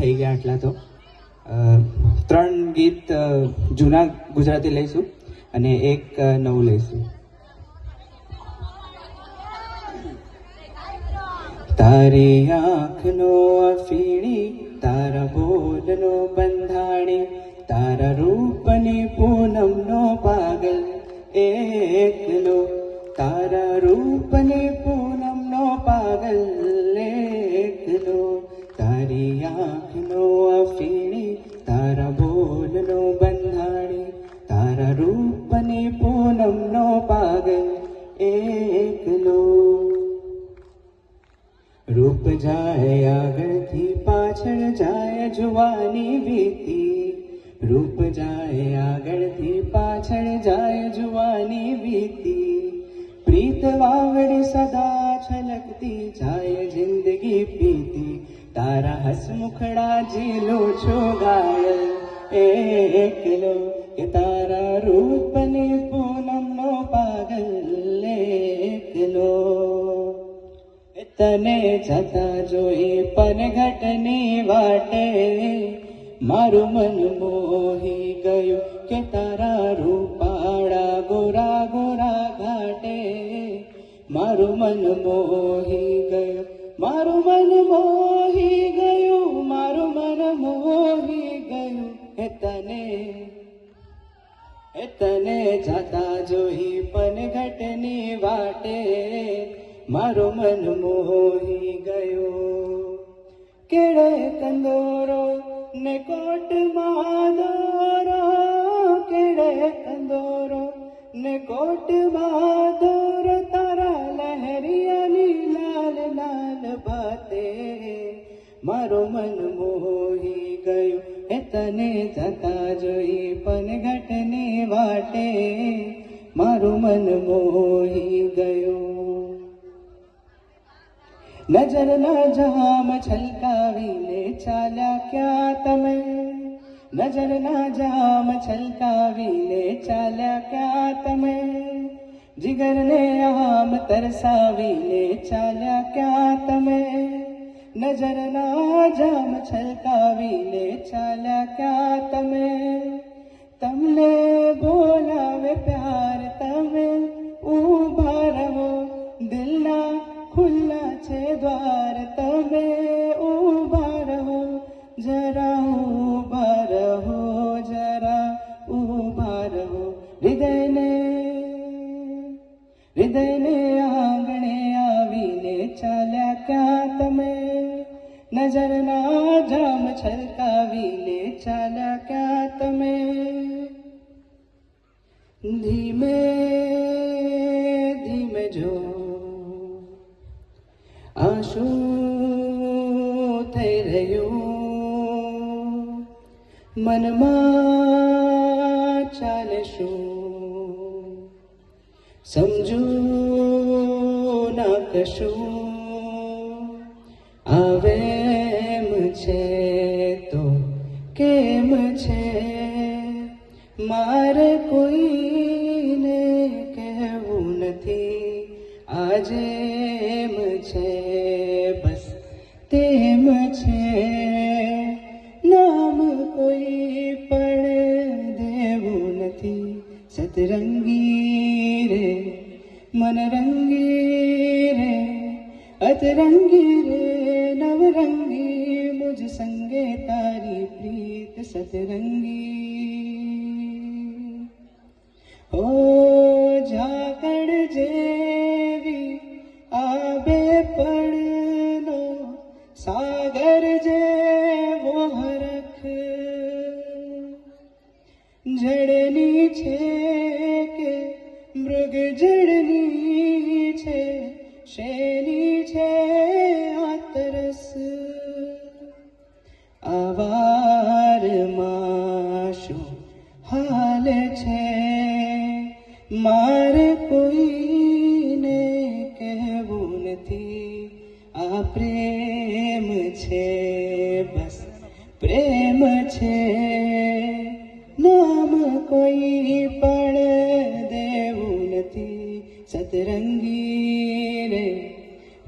થઈ ગયા આટલા તો. 3 ગીત જૂના ગુજરાતી લઈશું અને એક નવું લઈશું. તારી આંખનો અફીણી, તારા બોલનો બંધાણી, તારા રૂપની પૂનમનો પાગલ એકલો, તારા રૂપની પૂનમનો પાગલ એકલો. તારી આંખનો અફીણી, તારા બોલનો બંધાણી, તારા રૂપની પૂનમનો પાગલ એકલો. રૂપ જાય આગળથી પાછળ જાય જુવાની વીતી, રૂપ જાય આગળથી પાછળ જાય જુવાની વીતી. પ્રીત વાવડી સદા છલકતી જાય જિંદગી પીતી, તારા હસમુખડા ઝીલો છો ઘાયલ એકલો, કે તારા રૂપની પૂનમનો પાગલ એકલો. તને જતા જોઈ પનઘટની વાટે, મારું મન મોહી ગયું કે તારા રૂપાળા ગોરા ગોરા ઘાટે. મારું મન મોહી ગયું, મારું મન મોહી ગયું, મારું મન મોહી ગયું. તને જતા જોઈ પનઘટની વાટે, મારું મન મોહી ગયું. કેળે કંદોરો ને કોટમાં દોરો, કેળે કંદોરો ને કોટમાં દોરો, તારા લહેરિયાની લાલ લાલ બાતે. મારું મન મોહી ગયું તને જતા જોઈ પનઘટની વાટે, મારું મન મોહી ગયું. નજરના જામ છલકાવીને ચાલ્યા ક્યાં તમે, નજરના જામ છલકાવીને ચાલ્યા ક્યાં તમે. જીગરને આમ તરસાવીને ચાલ્યા ક્યાં તમે, નજરના જામ છલકાવીને ચાલ્યા ક્યાં તમે. તમને બોલાવે પ્યાર તમે ઊભા રહો, દિલના ખુલ્લા છે દ્વાર તમે ઊભા રહો. જરા ઊભા રહો, જરા ઊભા રહો. હૃદયને આંગણે આવીને ચાલ્યા ક્યાં તમે, નજરના જામ છલકાવીને ચાલ્યા ક્યાં તમે. ધીમે ધીમે જો આ શું થઈ રહ્યું, મનમાં ચાલે શું, સમજું ના કશું. આવે એમ છે તો કેમ છે, મારે કોઈને કહેવું નથી. આજે એમ છે બસ તેમ છે, નામ કોઈ પણ દેવું નથી. સતરંગી રે મનરંગી રે, અતરંગી રે નવરંગી, મુझ સંગે તારી પ્રીત સતરંગી. ઓ ઝાકળ જેવી આબે પડનો, સાગર જેવો હરખ, જડની છે કે મૃગ જડની છે, શેની છે આ તરસ. આવારમાં શું હાલ છે, મારે કોઈને કહેવું નથી. આ પ્રેમ છે બસ પ્રેમ છે, નામ કોઈ પણ દેવું નથી. સતરંગી રે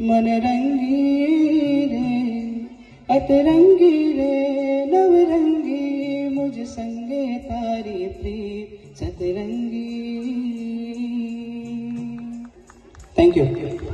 મનરંગી રે, અતરંગી રે સંગે તારી પ્રીત સતરંગી. Thank you.